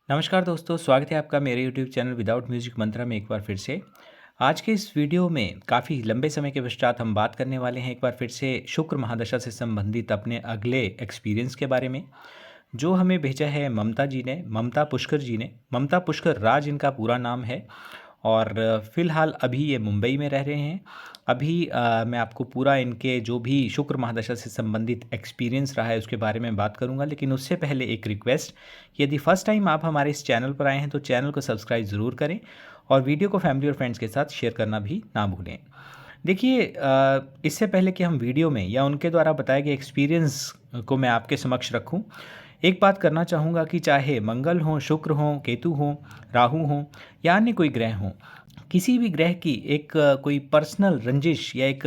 नमस्कार दोस्तों, स्वागत है आपका मेरे यूट्यूब चैनल विदाउट म्यूजिक मंत्रा में एक बार फिर से। आज के इस वीडियो में काफ़ी लंबे समय के पश्चात हम बात करने वाले हैं एक बार फिर से शुक्र महादशा से संबंधित अपने अगले एक्सपीरियंस के बारे में, जो हमें भेजा है ममता जी ने, ममता पुष्कर जी ने। ममता पुष्कर राज इनका पूरा नाम है और फ़िलहाल अभी ये मुंबई में रह रहे हैं। अभी मैं आपको पूरा इनके जो भी शुक्र महादशा से संबंधित एक्सपीरियंस रहा है उसके बारे में बात करूंगा, लेकिन उससे पहले एक रिक्वेस्ट, यदि फर्स्ट टाइम आप हमारे इस चैनल पर आए हैं तो चैनल को सब्सक्राइब ज़रूर करें और वीडियो को फैमिली और फ्रेंड्स के साथ शेयर करना भी ना भूलें। देखिए, इससे पहले कि हम वीडियो में या उनके द्वारा बताए गए एक्सपीरियंस को मैं आपके समक्ष रखूं, एक बात करना चाहूँगा कि चाहे मंगल हो, शुक्र हो, केतु हो, राहु हो या अन्य कोई ग्रह हो, किसी भी ग्रह की एक कोई पर्सनल रंजिश या एक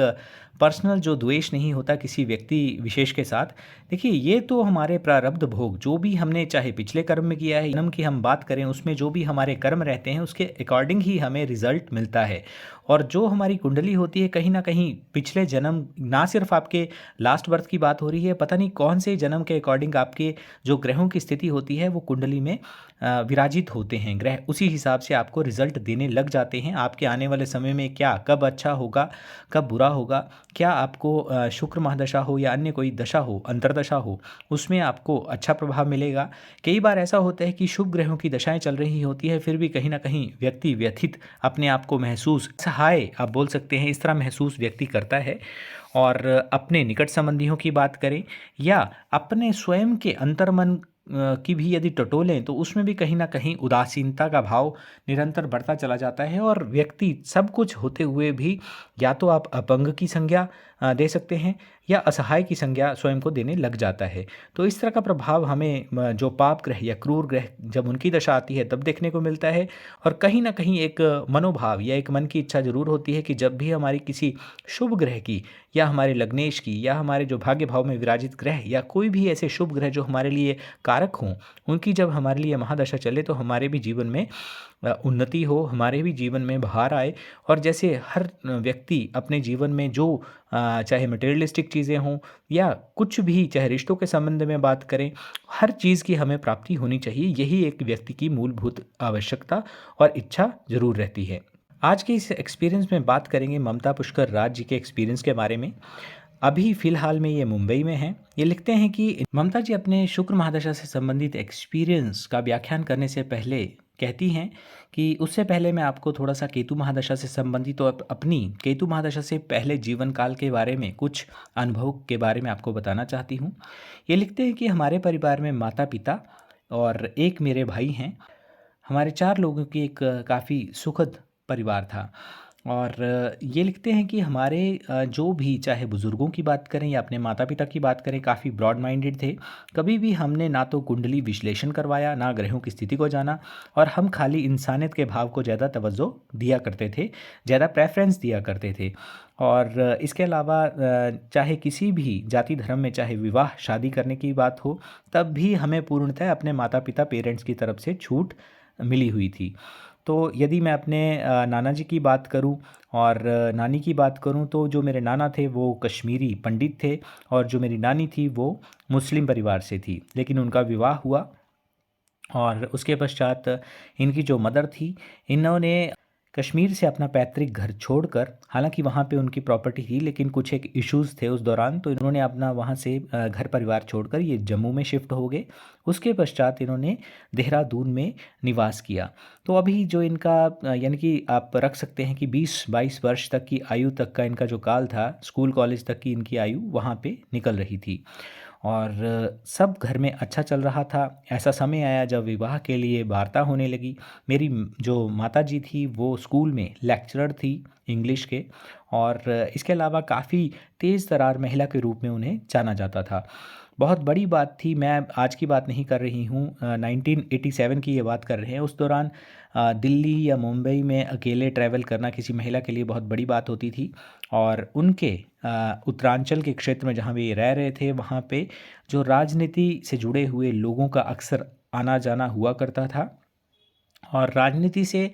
पर्सनल जो द्वेष नहीं होता किसी व्यक्ति विशेष के साथ। देखिए, ये तो हमारे प्रारब्ध भोग जो भी हमने चाहे पिछले कर्म में किया है, जन्म की हम बात करें उसमें जो भी हमारे कर्म रहते हैं उसके अकॉर्डिंग ही हमें रिजल्ट मिलता है। और जो हमारी कुंडली होती है कहीं ना कहीं पिछले जन्म, ना सिर्फ आपके लास्ट बर्थ की बात हो रही है, पता नहीं कौन से जन्म के अकॉर्डिंग आपके जो ग्रहों की स्थिति होती है वो कुंडली में विराजित होते हैं ग्रह, उसी हिसाब से आपको रिजल्ट देने लग जाते हैं। आपके आने वाले समय में क्या कब अच्छा होगा, कब बुरा होगा, क्या आपको शुक्र महादशा हो या अन्य कोई दशा हो, अंतर्दशा हो, उसमें आपको अच्छा प्रभाव मिलेगा। कई बार ऐसा होता है कि शुभ ग्रहों की दशाएं चल रही होती है, फिर भी कहीं ना कहीं व्यक्ति व्यथित अपने आप को महसूस, सहाय आप बोल सकते हैं, इस तरह महसूस व्यक्ति करता है। और अपने निकट संबंधियों की बात करें या अपने स्वयं के अंतर्मन की भी यदि टटोलें तो उसमें भी कहीं ना कहीं उदासीनता का भाव निरंतर बढ़ता चला जाता है और व्यक्ति सब कुछ होते हुए भी या तो आप अपंग की संज्ञा दे सकते हैं या असहाय की संज्ञा स्वयं को देने लग जाता है। तो इस तरह का प्रभाव हमें जो पाप ग्रह या क्रूर ग्रह जब उनकी दशा आती है तब देखने को मिलता है। और कहीं ना कहीं एक मनोभाव या एक मन की इच्छा जरूर होती है कि जब भी हमारी किसी शुभ ग्रह की या हमारे लग्नेश की या हमारे जो भाग्य भाव में विराजित ग्रह या कोई भी ऐसे शुभ ग्रह जो हमारे लिए कारक हों, उनकी जब हमारे लिए महादशा चले तो हमारे भी जीवन में उन्नति हो, हमारे भी जीवन में बहार आए। और जैसे हर व्यक्ति अपने जीवन में जो चाहे मटेरियलिस्टिक चीज़ें हों या कुछ भी, चाहे रिश्तों के संबंध में बात करें, हर चीज़ की हमें प्राप्ति होनी चाहिए। यही एक व्यक्ति की मूलभूत आवश्यकता और इच्छा जरूर रहती है। आज के इस एक्सपीरियंस में बात करेंगे ममता पुष्कर राज जी के एक्सपीरियंस के बारे में। अभी फ़िलहाल में ये मुंबई में हैं। ये लिखते हैं कि ममता जी अपने शुक्र महादशा से संबंधित एक्सपीरियंस का व्याख्यान करने से पहले कहती हैं कि उससे पहले मैं आपको थोड़ा-सा केतु महादशा से संबंधित और अपनी केतु महादशा से पहले जीवन काल के बारे में कुछ अनुभव के बारे में आपको बताना चाहती हूँ। ये लिखते हैं कि हमारे परिवार में माता-पिता और एक मेरे भाई हैं। हमारे 4 लोगों की एक काफ़ी सुखद परिवार था। और ये लिखते हैं कि हमारे जो भी, चाहे बुज़ुर्गों की बात करें या अपने माता-पिता की बात करें, काफ़ी ब्रॉड माइंडेड थे। कभी भी हमने ना तो कुंडली विश्लेषण करवाया, ना ग्रहों की स्थिति को जाना, और हम खाली इंसानियत के भाव को ज़्यादा तवज्जो दिया करते थे, ज़्यादा प्रेफ़रेंस दिया करते थे। और इसके अलावा चाहे किसी भी जाति धर्म में, चाहे विवाह शादी करने की बात हो, तब भी हमें पूर्णतः अपने माता-पिता, पेरेंट्स की तरफ से छूट मिली हुई थी। तो यदि मैं अपने नाना जी की बात करूं और नानी की बात करूं, तो जो मेरे नाना थे वो कश्मीरी पंडित थे और जो मेरी नानी थी वो मुस्लिम परिवार से थी, लेकिन उनका विवाह हुआ। और उसके पश्चात इनकी जो मदर थी, इन्होंने कश्मीर से अपना पैतृक घर छोड़कर, हालांकि वहाँ पे उनकी प्रॉपर्टी थी लेकिन कुछ एक इश्यूज़ थे उस दौरान, तो इन्होंने अपना वहाँ से घर परिवार छोड़कर ये जम्मू में शिफ्ट हो गए। उसके पश्चात इन्होंने देहरादून में निवास किया। तो अभी जो इनका यानी कि आप रख सकते हैं कि 20-22 वर्ष तक की आयु तक का इनका जो काल था, स्कूल कॉलेज तक की इनकी आयु वहाँ पे निकल रही थी। और सब घर में अच्छा चल रहा था। ऐसा समय आया जब विवाह के लिए वार्ता होने लगी। मेरी जो माताजी थी वो स्कूल में लेक्चरर थी इंग्लिश के, और इसके अलावा काफ़ी तेज़ तर्रार महिला के रूप में उन्हें जाना जाता था। बहुत बड़ी बात थी, मैं आज की बात नहीं कर रही हूँ, 1987 की ये बात कर रहे हैं। उस दौरान दिल्ली या मुंबई में अकेले ट्रैवल करना किसी महिला के लिए बहुत बड़ी बात होती थी। और उनके उत्तरांचल के क्षेत्र में जहाँ वे रह रहे थे, वहाँ पे जो राजनीति से जुड़े हुए लोगों का अक्सर आना जाना हुआ करता था। और राजनीति से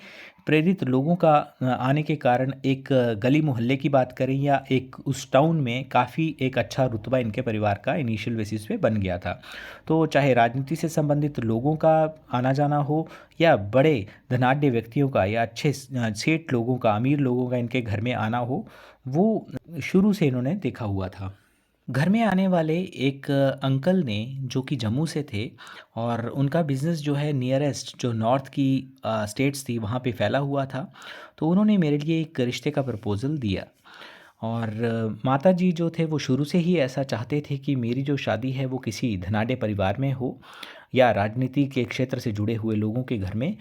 प्रेरित लोगों का आने के कारण एक गली मोहल्ले की बात करें या एक उस टाउन में काफ़ी एक अच्छा रुतबा इनके परिवार का इनिशियल बेसिस पे बन गया था। तो चाहे राजनीति से संबंधित लोगों का आना जाना हो या बड़े धनाढ्य व्यक्तियों का या अच्छे सेठ लोगों का, अमीर लोगों का इनके घर में आना हो, वो शुरू से इन्होंने देखा हुआ था। घर में आने वाले एक अंकल ने, जो कि जम्मू से थे, और उनका बिज़नेस जो है नियरेस्ट जो नॉर्थ की स्टेट्स थी वहाँ पे फैला हुआ था। तो उन्होंने मेरे लिए एक रिश्ते का प्रपोज़ल दिया। और माताजी जो थे वो शुरू से ही ऐसा चाहते थे कि मेरी जो शादी है वो किसी धनाढ्य परिवार में हो या राजनीति के क्षेत्र से जुड़े हुए लोगों के घर में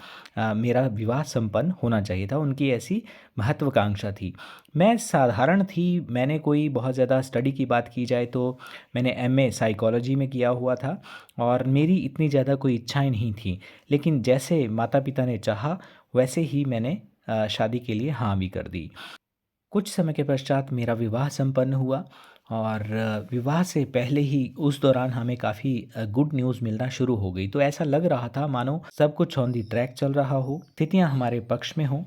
मेरा विवाह संपन्न होना चाहिए था। उनकी ऐसी महत्वाकांक्षा थी। मैं साधारण थी, मैंने कोई बहुत ज़्यादा स्टडी की बात की जाए तो मैंने एमए साइकोलॉजी में किया हुआ था और मेरी इतनी ज़्यादा कोई इच्छाएं नहीं थी। लेकिन जैसे माता पिता ने चाहा वैसे ही मैंने शादी के लिए हाँ भी कर दी। कुछ समय के पश्चात मेरा विवाह संपन्न हुआ और विवाह से पहले ही उस दौरान हमें काफ़ी गुड न्यूज़ मिलना शुरू हो गई। तो ऐसा लग रहा था मानो सब कुछ ऑन दी ट्रैक चल रहा हो, स्थितियाँ हमारे पक्ष में हों,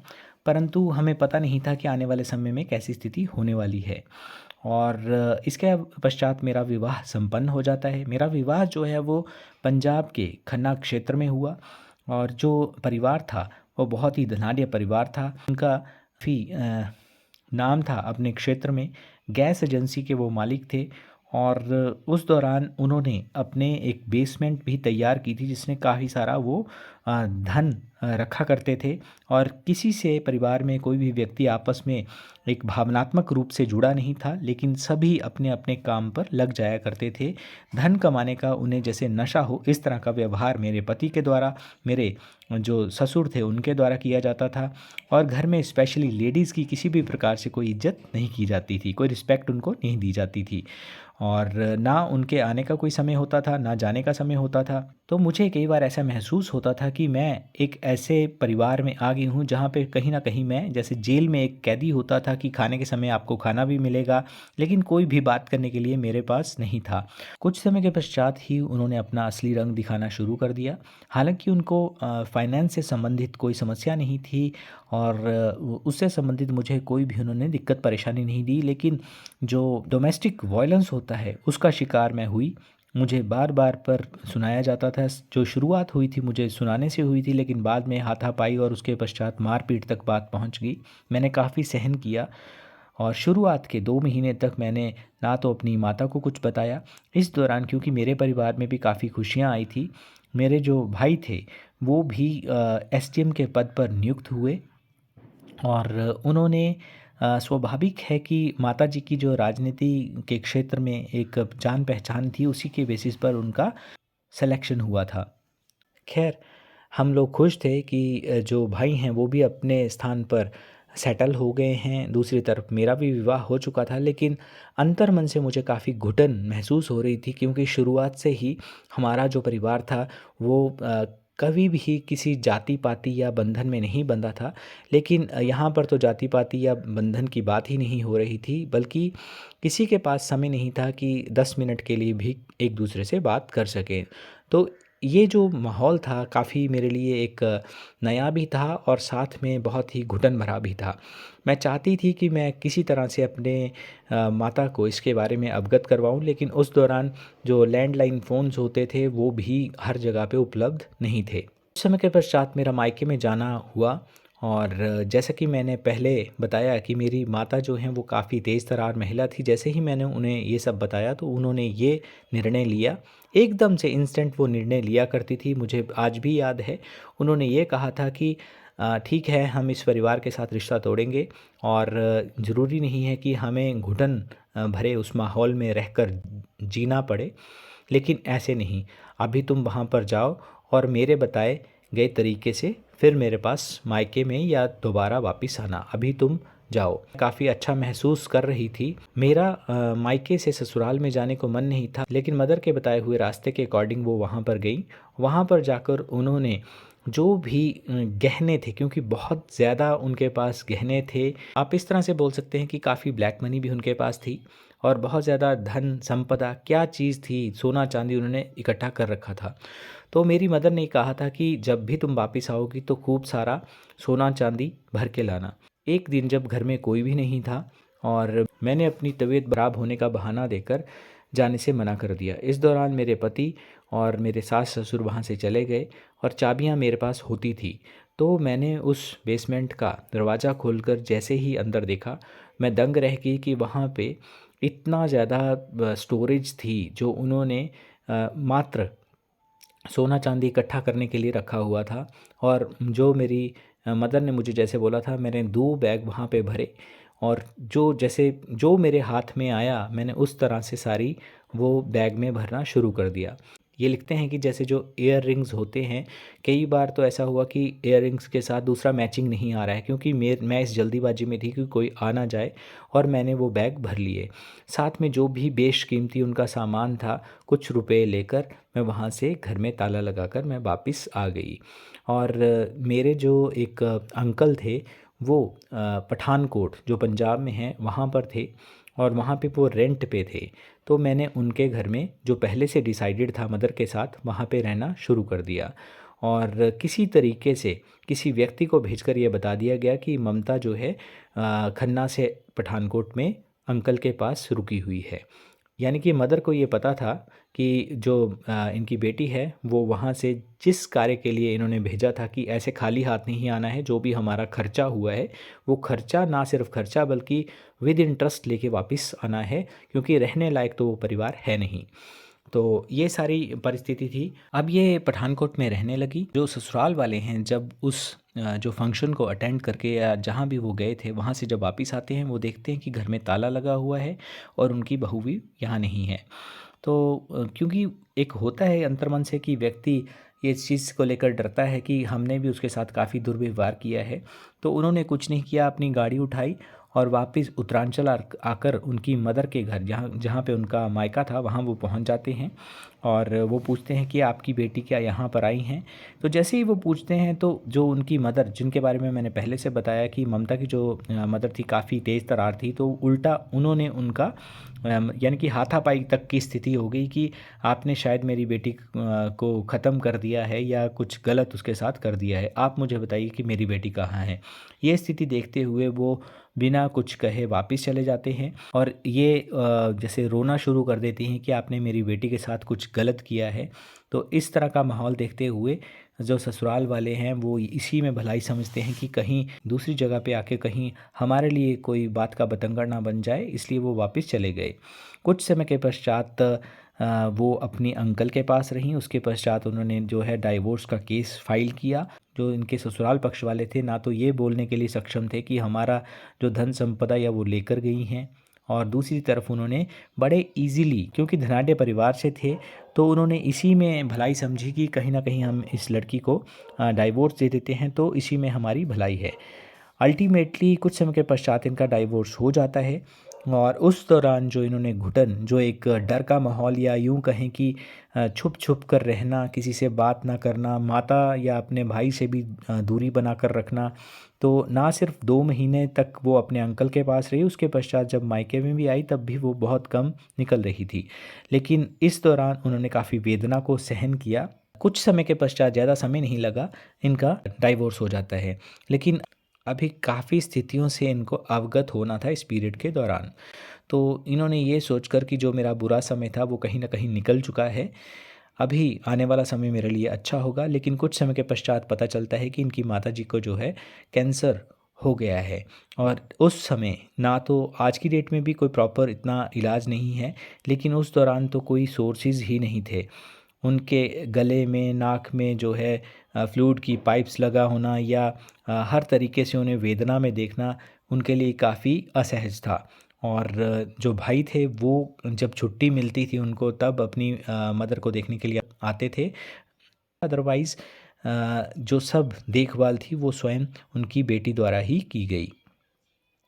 परंतु हमें पता नहीं था कि आने वाले समय में कैसी स्थिति होने वाली है। और इसके पश्चात मेरा विवाह संपन्न हो जाता है। मेरा विवाह जो है वो पंजाब के खन्ना क्षेत्र में हुआ और जो परिवार था वो बहुत ही धनाढ्य परिवार था। उनका काफ़ी नाम था अपने क्षेत्र में, गैस एजेंसी के वो मालिक थे। और उस दौरान उन्होंने अपने एक बेसमेंट भी तैयार की थी जिसमें काफ़ी सारा वो धन रखा करते थे। और किसी से परिवार में कोई भी व्यक्ति आपस में एक भावनात्मक रूप से जुड़ा नहीं था, लेकिन सभी अपने अपने काम पर लग जाया करते थे। धन कमाने का उन्हें जैसे नशा हो इस तरह का व्यवहार मेरे पति के द्वारा, मेरे जो ससुर थे उनके द्वारा किया जाता था। और घर में स्पेशली लेडीज़ की किसी भी प्रकार से कोई इज्जत नहीं की जाती थी, कोई रिस्पेक्ट उनको नहीं दी जाती थी। और ना उनके आने का कोई समय होता था, ना जाने का समय होता था। तो मुझे कई बार ऐसा महसूस होता था कि मैं एक ऐसे परिवार में आ गई हूँ जहाँ पे कहीं न कहीं मैं जैसे जेल में एक कैदी होता था कि खाने के समय आपको खाना भी मिलेगा, लेकिन कोई भी बात करने के लिए मेरे पास नहीं था। कुछ समय के पश्चात ही उन्होंने अपना असली रंग दिखाना शुरू कर दिया। हालाँकि उनको फाइनेंस से संबंधित कोई समस्या नहीं थी और उससे संबंधित मुझे कोई भी उन्होंने दिक्कत परेशानी नहीं दी, लेकिन जो डोमेस्टिक वायलेंस होता है उसका शिकार मैं हुई। मुझे बार बार पर सुनाया जाता था। जो शुरुआत हुई थी मुझे सुनाने से हुई थी, लेकिन बाद में हाथापाई और उसके पश्चात मारपीट तक बात पहुंच गई। मैंने काफ़ी सहन किया और शुरुआत के 2 महीने तक मैंने ना तो अपनी माता को कुछ बताया। इस दौरान क्योंकि मेरे परिवार में भी काफ़ी खुशियाँ आई थी, मेरे जो भाई थे वो भी एसडीएम के पद पर नियुक्त हुए। और उन्होंने स्वाभाविक है कि माताजी की जो राजनीति के क्षेत्र में एक जान पहचान थी उसी के बेसिस पर उनका सिलेक्शन हुआ था। खैर, हम लोग खुश थे कि जो भाई हैं वो भी अपने स्थान पर सेटल हो गए हैं। दूसरी तरफ मेरा भी विवाह हो चुका था, लेकिन अंतर्मन से मुझे काफ़ी घुटन महसूस हो रही थी क्योंकि शुरुआत से ही हमारा जो परिवार था वो कभी भी किसी जाति पाति या बंधन में नहीं बंधा था। लेकिन यहाँ पर तो जाति पाति या बंधन की बात ही नहीं हो रही थी, बल्कि किसी के पास समय नहीं था कि 10 मिनट के लिए भी एक दूसरे से बात कर सकें। तो ये जो माहौल था काफ़ी मेरे लिए एक नया भी था और साथ में बहुत ही घुटन भरा भी था। मैं चाहती थी कि मैं किसी तरह से अपने माता को इसके बारे में अवगत करवाऊं, लेकिन उस दौरान जो लैंडलाइन फ़ोन्स होते थे वो भी हर जगह पे उपलब्ध नहीं थे। कुछ समय के पश्चात मेरा मायके में जाना हुआ और जैसा कि मैंने पहले बताया कि मेरी माता जो हैं वो काफ़ी तेज़ तर्रार महिला थी। जैसे ही मैंने उन्हें ये सब बताया तो उन्होंने ये निर्णय लिया, एकदम से इंस्टेंट वो निर्णय लिया करती थी। मुझे आज भी याद है, उन्होंने ये कहा था कि ठीक है, हम इस परिवार के साथ रिश्ता तोड़ेंगे और ज़रूरी नहीं है कि हमें घुटन भरे उस माहौल में रहकर जीना पड़े, लेकिन ऐसे नहीं, अभी तुम वहाँ पर जाओ और मेरे बताए गए तरीके से फिर मेरे पास मायके में या दोबारा वापस आना, अभी तुम जाओ। काफ़ी अच्छा महसूस कर रही थी। मेरा मायके से ससुराल में जाने को मन नहीं था, लेकिन मदर के बताए हुए रास्ते के अकॉर्डिंग वो वहाँ पर गई। वहाँ पर जाकर उन्होंने जो भी गहने थे, क्योंकि बहुत ज़्यादा उनके पास गहने थे, आप इस तरह से बोल सकते हैं कि काफ़ी ब्लैक मनी भी उनके पास थी और बहुत ज़्यादा धन संपदा क्या चीज़ थी, सोना चांदी उन्होंने इकट्ठा कर रखा था। तो मेरी मदर ने कहा था कि जब भी तुम वापस आओगी तो खूब सारा सोना चांदी भर के लाना। एक दिन जब घर में कोई भी नहीं था और मैंने अपनी तबीयत खराब होने का बहाना देकर जाने से मना कर दिया। इस दौरान मेरे पति और मेरे सास ससुर वहाँ से चले गए और चाबियाँ मेरे पास होती थी। तो मैंने उस बेसमेंट का दरवाज़ा खोलकर जैसे ही अंदर देखा, मैं दंग रह गई कि वहाँ पे इतना ज़्यादा स्टोरेज थी जो उन्होंने मात्र सोना चांदी इकट्ठा करने के लिए रखा हुआ था। और जो मेरी मदर ने मुझे जैसे बोला था, मैंने 2 बैग वहाँ पे भरे और जो मेरे हाथ में आया मैंने उस तरह से सारी वो बैग में भरना शुरू कर दिया। ये लिखते हैं कि जैसे जो ईयर रिंग्स होते हैं, कई बार तो ऐसा हुआ कि ईयर रिंग्स के साथ दूसरा मैचिंग नहीं आ रहा है, क्योंकि मैं इस जल्दीबाजी में थी कि कोई आ ना जाए, और मैंने वो बैग भर लिए। साथ में जो भी बेशकीमती उनका सामान था, कुछ रुपए लेकर मैं वहाँ से घर में ताला लगाकर मैं वापस आ गई। और मेरे जो एक अंकल थे, वो पठानकोट जो पंजाब में है वहाँ पर थे, और वहाँ पे वो रेंट पे थे। तो मैंने उनके घर में, जो पहले से डिसाइडेड था मदर के साथ, वहाँ पे रहना शुरू कर दिया। और किसी तरीके से किसी व्यक्ति को भेजकर ये बता दिया गया कि ममता जो है खन्ना से पठानकोट में अंकल के पास रुकी हुई है। यानी कि मदर को ये पता था कि जो इनकी बेटी है वो वहाँ से जिस कार्य के लिए इन्होंने भेजा था, कि ऐसे खाली हाथ नहीं आना है, जो भी हमारा खर्चा हुआ है वो खर्चा, ना सिर्फ खर्चा बल्कि विद इंटरेस्ट लेके वापस आना है, क्योंकि रहने लायक तो वो परिवार है नहीं। तो ये सारी परिस्थिति थी। अब ये पठानकोट में रहने लगी। जो ससुराल वाले हैं, जब उस जो फंक्शन को अटेंड करके या जहाँ भी वो गए थे वहाँ से जब वापस आते हैं, वो देखते हैं कि घर में ताला लगा हुआ है और उनकी बहू भी यहाँ नहीं है। तो क्योंकि एक होता है अंतर्मन से कि व्यक्ति ये इस चीज़ को लेकर डरता है कि हमने भी उसके साथ काफ़ी दुर्व्यवहार किया है, तो उन्होंने कुछ नहीं किया, अपनी गाड़ी उठाई और वापस उत्तरांचल आकर उनकी मदर के घर, जहाँ जहाँ पे उनका मायका था, वहाँ वो पहुँच जाते हैं। और वो पूछते हैं कि आपकी बेटी क्या यहाँ पर आई हैं? तो जैसे ही वो पूछते हैं, तो जो उनकी मदर, जिनके बारे में मैंने पहले से बताया कि ममता की जो मदर थी काफ़ी तेज़ तर्रार थी, तो उल्टा उन्होंने उनका यानी कि हाथापाई तक की स्थिति हो गई कि आपने शायद मेरी बेटी को ख़त्म कर दिया है या कुछ गलत उसके साथ कर दिया है, आप मुझे बताइए कि मेरी बेटी कहाँ है। ये स्थिति देखते हुए वो बिना कुछ कहे वापस चले जाते हैं और ये जैसे रोना शुरू कर देती हैं कि आपने मेरी बेटी के साथ कुछ गलत किया है। तो इस तरह का माहौल देखते हुए जो ससुराल वाले हैं वो इसी में भलाई समझते हैं कि कहीं दूसरी जगह पे आके कहीं हमारे लिए कोई बात का बतंगड़ ना बन जाए, इसलिए वो वापस चले गए। कुछ समय के पश्चात वो अपनी अंकल के पास रहीं। उसके पश्चात उन्होंने जो है डाइवोर्स का केस फाइल किया। जो इनके ससुराल पक्ष वाले थे, ना तो ये बोलने के लिए सक्षम थे कि हमारा जो धन संपदा या वो लेकर गई हैं, और दूसरी तरफ उन्होंने बड़े इजीली, क्योंकि धनाढ़ परिवार से थे, तो उन्होंने इसी में भलाई समझी कि कहीं ना कहीं हम इस लड़की को डाइवोर्स दे देते हैं तो इसी में हमारी भलाई है। अल्टीमेटली कुछ समय के पश्चात इनका डाइवोर्स हो जाता है। और उस दौरान जो इन्होंने घुटन, जो एक डर का माहौल या यूं कहें कि छुप छुप कर रहना, किसी से बात ना करना, माता या अपने भाई से भी दूरी बना कर रखना, तो ना सिर्फ 2 महीने तक वो अपने अंकल के पास रही, उसके पश्चात जब मायके में भी आई तब भी वो बहुत कम निकल रही थी। लेकिन इस दौरान उन्होंने काफ़ी वेदना को सहन किया। कुछ समय के पश्चात, ज़्यादा समय नहीं लगा, इनका डाइवोर्स हो जाता है। लेकिन अभी काफ़ी स्थितियों से इनको अवगत होना था इस पीरियड के दौरान। तो इन्होंने ये सोचकर कि जो मेरा बुरा समय था वो कहीं न कहीं निकल चुका है, अभी आने वाला समय मेरे लिए अच्छा होगा। लेकिन कुछ समय के पश्चात पता चलता है कि इनकी माताजी को जो है कैंसर हो गया है। और उस समय ना तो आज की डेट में भी कोई प्रॉपर इतना इलाज नहीं है, लेकिन उस दौरान तो कोई सोर्सेज़ ही नहीं थे। उनके गले में, नाक में जो है फ्लूइड की पाइप्स लगा होना या हर तरीके से उन्हें वेदना में देखना उनके लिए काफ़ी असहज था। और जो भाई थे वो जब छुट्टी मिलती थी उनको, तब अपनी मदर को देखने के लिए आते थे। अदरवाइज़ जो सब देखभाल थी वो स्वयं उनकी बेटी द्वारा ही की गई।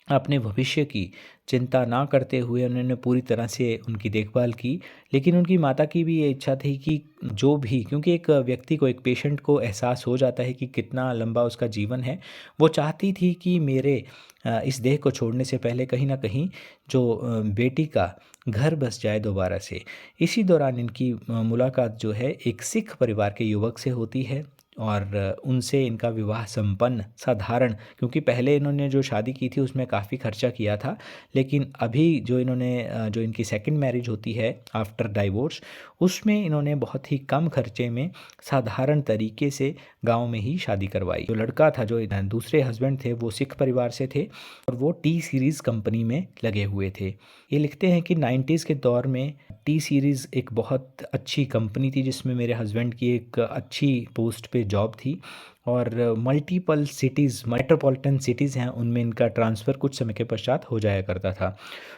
अपने भविष्य की चिंता ना करते हुए उन्होंने पूरी तरह से उनकी देखभाल की। लेकिन उनकी माता की भी ये इच्छा थी कि जो भी, क्योंकि एक व्यक्ति को, एक पेशेंट को एहसास हो जाता है कि कितना लंबा उसका जीवन है। वो चाहती थी कि मेरे इस देह को छोड़ने से पहले कहीं न कहीं जो बेटी का घर बस जाए दोबारा से। इसी दौरान इनकी मुलाकात जो है एक सिख परिवार के युवक से होती है और उनसे इनका विवाह संपन्न साधारण, क्योंकि पहले इन्होंने जो शादी की थी उसमें काफ़ी खर्चा किया था, लेकिन अभी जो इन्होंने जो इनकी सेकंड मैरिज होती है आफ्टर डाइवोर्स, उसमें इन्होंने बहुत ही कम खर्चे में साधारण तरीके से गांव में ही शादी करवाई। जो लड़का था, जो दूसरे हस्बैंड थे, वो सिख परिवार से थे और वो टी सीरीज़ कंपनी में लगे हुए थे। ये लिखते हैं कि 90s के दौर में टी सीरीज़ एक बहुत अच्छी कंपनी थी जिसमें मेरे हस्बैंड की एक अच्छी पोस्ट पे जॉब थी और मल्टीपल सिटीज़, मेट्रोपॉलिटन सिटीज़ हैं, उनमें इनका ट्रांसफ़र कुछ समय के पश्चात हो जाया करता था।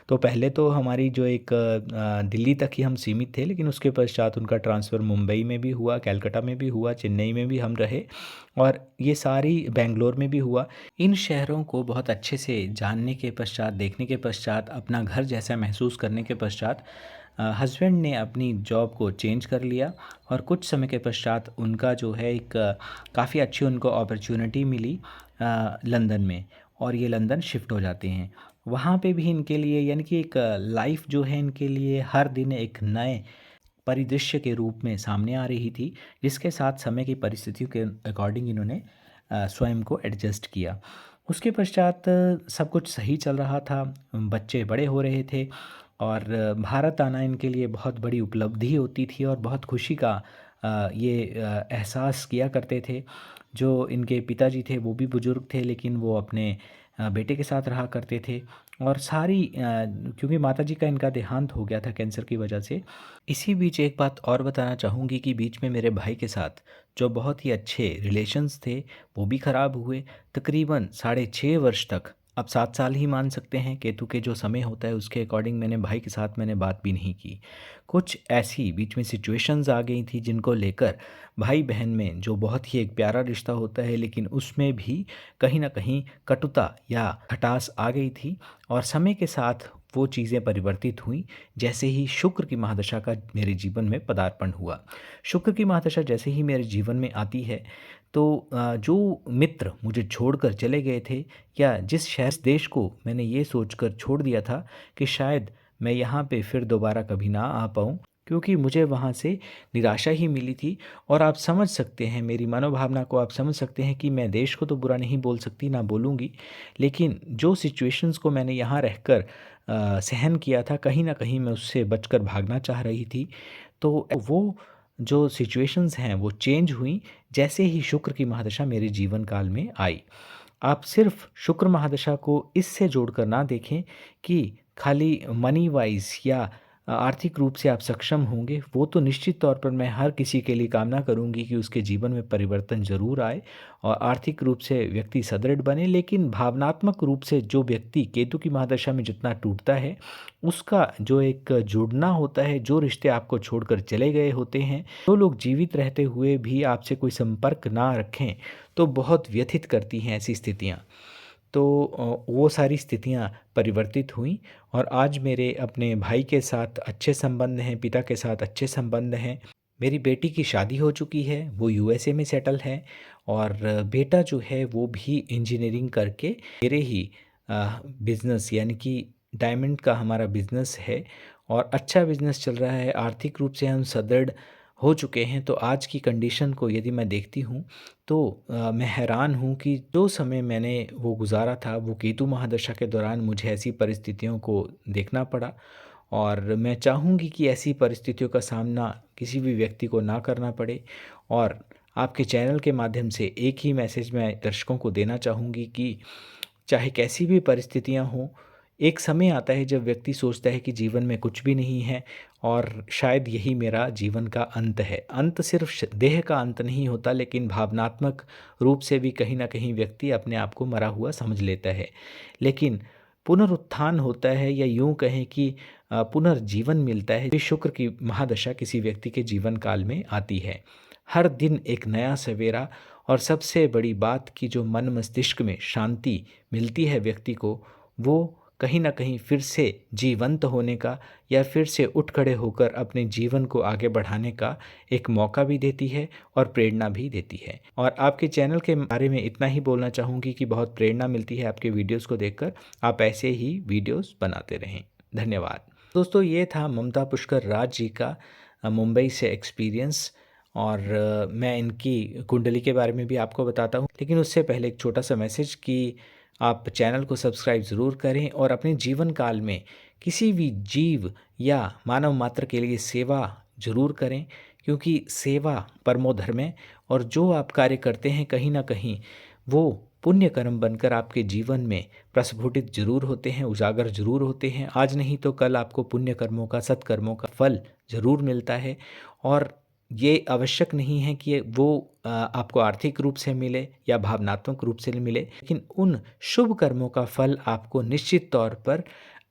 तो पहले तो हमारी जो एक दिल्ली तक ही हम सीमित थे, लेकिन उसके पश्चात उनका ट्रांसफ़र मुंबई में भी हुआ, कलकत्ता में भी हुआ, चेन्नई में भी हम रहे और ये सारी बेंगलोर में भी हुआ। इन शहरों को बहुत अच्छे से जानने के पश्चात, देखने के पश्चात, अपना घर जैसा महसूस करने के पश्चात हस्बैंड ने अपनी जॉब को चेंज कर लिया और कुछ समय के पश्चात उनका जो है एक काफ़ी अच्छी उनको अपॉर्चुनिटी मिली लंदन में, और ये लंदन शिफ्ट हो जाते हैं। वहाँ पे भी इनके लिए, यानी कि एक लाइफ जो है इनके लिए हर दिन एक नए परिदृश्य के रूप में सामने आ रही थी, जिसके साथ समय की परिस्थितियों के अकॉर्डिंग इन्होंने स्वयं को एडजस्ट किया। उसके पश्चात सब कुछ सही चल रहा था, बच्चे बड़े हो रहे थे और भारत आना इनके लिए बहुत बड़ी उपलब्धि होती थी और बहुत खुशी का ये एहसास किया करते थे। जो इनके पिताजी थे वो भी बुज़ुर्ग थे, लेकिन वो अपने बेटे के साथ रहा करते थे और सारी क्योंकि माताजी का इनका देहांत हो गया था कैंसर की वजह से। इसी बीच एक बात और बताना चाहूँगी कि बीच में मेरे भाई के साथ जो बहुत ही अच्छे रिलेशंस थे वो भी ख़राब हुए। तकरीबन 6.5 वर्ष तक, आप 7 साल ही मान सकते हैं, केतु के जो समय होता है उसके अकॉर्डिंग मैंने भाई के साथ बात भी नहीं की। कुछ ऐसी बीच में सिचुएशंस आ गई थी जिनको लेकर भाई बहन में जो बहुत ही एक प्यारा रिश्ता होता है, लेकिन उसमें भी कहीं न कहीं कटुता या खटास आ गई थी और समय के साथ वो चीज़ें परिवर्तित हुईं जैसे ही शुक्र की महादशा का मेरे जीवन में पदार्पण हुआ। शुक्र की महादशा जैसे ही मेरे जीवन में आती है तो जो मित्र मुझे छोड़कर चले गए थे या जिस शहर देश को मैंने ये सोचकर छोड़ दिया था कि शायद मैं यहाँ पे फिर दोबारा कभी ना आ पाऊँ, क्योंकि मुझे वहाँ से निराशा ही मिली थी। और आप समझ सकते हैं मेरी मनोभावना को, आप समझ सकते हैं कि मैं देश को तो बुरा नहीं बोल सकती, ना बोलूँगी, लेकिन जो सिचुएशंस को मैंने यहाँ रहकर सहन किया था, कहीं न कहीं मैं उससे बचकर भागना चाह रही थी। तो वो जो सिचुएशंस हैं वो चेंज हुई जैसे ही शुक्र की महादशा मेरे जीवन काल में आई। आप सिर्फ शुक्र महादशा को इससे जोड़कर ना देखें कि खाली मनी वाइज़ या आर्थिक रूप से आप सक्षम होंगे, वो तो निश्चित तौर पर मैं हर किसी के लिए कामना करूँगी कि उसके जीवन में परिवर्तन ज़रूर आए और आर्थिक रूप से व्यक्ति सुदृढ़ बने। लेकिन भावनात्मक रूप से जो व्यक्ति केतु की महादशा में जितना टूटता है, उसका जो एक जुड़ना होता है, जो रिश्ते आपको छोड़कर चले गए होते हैं, जो लोग जीवित रहते हुए भी आपसे कोई संपर्क ना रखें, तो बहुत व्यथित करती हैं ऐसी स्थितियाँ। तो वो सारी स्थितियाँ परिवर्तित हुईं और आज मेरे अपने भाई के साथ अच्छे संबंध हैं, पिता के साथ अच्छे संबंध हैं। मेरी बेटी की शादी हो चुकी है, वो यूएसए में सेटल है और बेटा जो है वो भी इंजीनियरिंग करके मेरे ही बिज़नेस, यानी कि डायमंड का हमारा बिज़नेस है और अच्छा बिज़नेस चल रहा है। आर्थिक रूप से हम सुदृढ़ हो चुके हैं। तो आज की कंडीशन को यदि मैं देखती हूँ तो मैं हैरान हूँ कि जो समय मैंने वो गुज़ारा था, वो केतु महादशा के दौरान मुझे ऐसी परिस्थितियों को देखना पड़ा और मैं चाहूँगी कि ऐसी परिस्थितियों का सामना किसी भी व्यक्ति को ना करना पड़े। और आपके चैनल के माध्यम से एक ही मैसेज मैं दर्शकों को देना चाहूँगी कि चाहे कैसी भी परिस्थितियाँ हों, एक समय आता है जब व्यक्ति सोचता है कि जीवन में कुछ भी नहीं है और शायद यही मेरा जीवन का अंत है। अंत सिर्फ देह का अंत नहीं होता, लेकिन भावनात्मक रूप से भी कहीं न कहीं व्यक्ति अपने आप को मरा हुआ समझ लेता है। लेकिन पुनरुत्थान होता है, या यूँ कहें कि पुनर्जीवन मिलता है, ये शुक्र की महादशा किसी व्यक्ति के जीवन काल में आती है। हर दिन एक नया सवेरा, और सबसे बड़ी बात कि जो मन मस्तिष्क में शांति मिलती है व्यक्ति को, वो कहीं न कहीं फिर से जीवंत होने का या फिर से उठ खड़े होकर अपने जीवन को आगे बढ़ाने का एक मौका भी देती है और प्रेरणा भी देती है। और आपके चैनल के बारे में इतना ही बोलना चाहूँगी कि बहुत प्रेरणा मिलती है आपके वीडियोज़ को देखकर। आप ऐसे ही वीडियोज़ बनाते रहें। धन्यवाद। दोस्तों, ये था ममता पुष्कर राज जी का मुंबई से एक्सपीरियंस। और मैं इनकी कुंडली के बारे में भी आपको बताता हूँ, लेकिन उससे पहले एक छोटा सा मैसेज कि आप चैनल को सब्सक्राइब ज़रूर करें और अपने जीवन काल में किसी भी जीव या मानव मात्र के लिए सेवा ज़रूर करें, क्योंकि सेवा परमो धर्म है। और जो आप कार्य करते हैं कहीं ना कहीं वो पुण्य कर्म बनकर आपके जीवन में प्रस्फुटित जरूर होते हैं, उजागर जरूर होते हैं। आज नहीं तो कल आपको पुण्य कर्मों का, सत्कर्मों का फल जरूर मिलता है। और ये आवश्यक नहीं है कि वो आपको आर्थिक रूप से मिले या भावनात्मक रूप से मिले, लेकिन उन शुभ कर्मों का फल आपको निश्चित तौर पर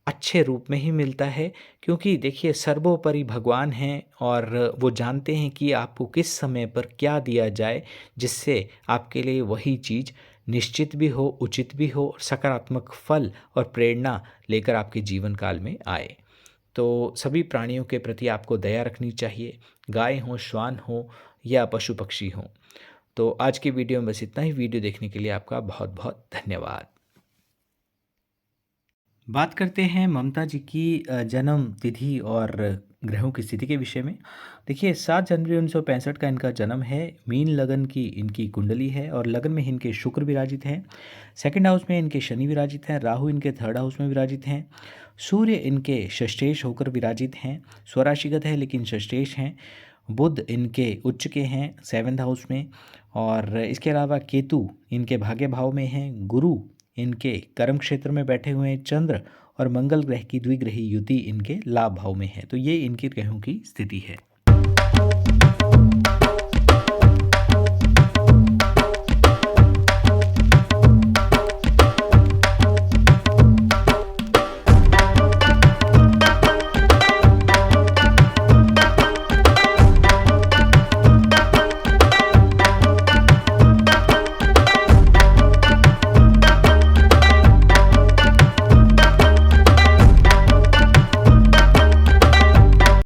अच्छे रूप में ही मिलता है। क्योंकि देखिए, सर्वोपरि भगवान हैं और वो जानते हैं कि आपको किस समय पर क्या दिया जाए जिससे आपके लिए वही चीज़ निश्चित भी हो, उचित भी हो और सकारात्मक फल और प्रेरणा लेकर आपके जीवन काल में आए। तो सभी प्राणियों के प्रति आपको दया रखनी चाहिए, गाय हो, श्वान हो या पशु पक्षी हो। तो आज की वीडियो में बस इतना ही। वीडियो देखने के लिए आपका बहुत बहुत धन्यवाद। बात करते हैं ममता जी की जन्म तिथि और ग्रहों की स्थिति के विषय में। देखिए, 7 जनवरी 1965 का इनका जन्म है। मीन लगन की इनकी कुंडली है और लगन में इनके शुक्र विराजित हैं। सेकंड हाउस में इनके शनि विराजित हैं। राहु इनके थर्ड हाउस में विराजित हैं। सूर्य इनके षष्ठेश होकर विराजित हैं। स्वराशिगत है लेकिन षष्ठेश हैं। बुध इनके उच्च के हैं 7th हाउस में। और इसके अलावा केतु इनके भाग्य भाव में हैं। गुरु इनके कर्म क्षेत्र में बैठे हुए हैं। चंद्र और मंगल ग्रह की द्विग्रही युति इनके लाभ भाव में है। तो ये इनकी ग्रहों की स्थिति है।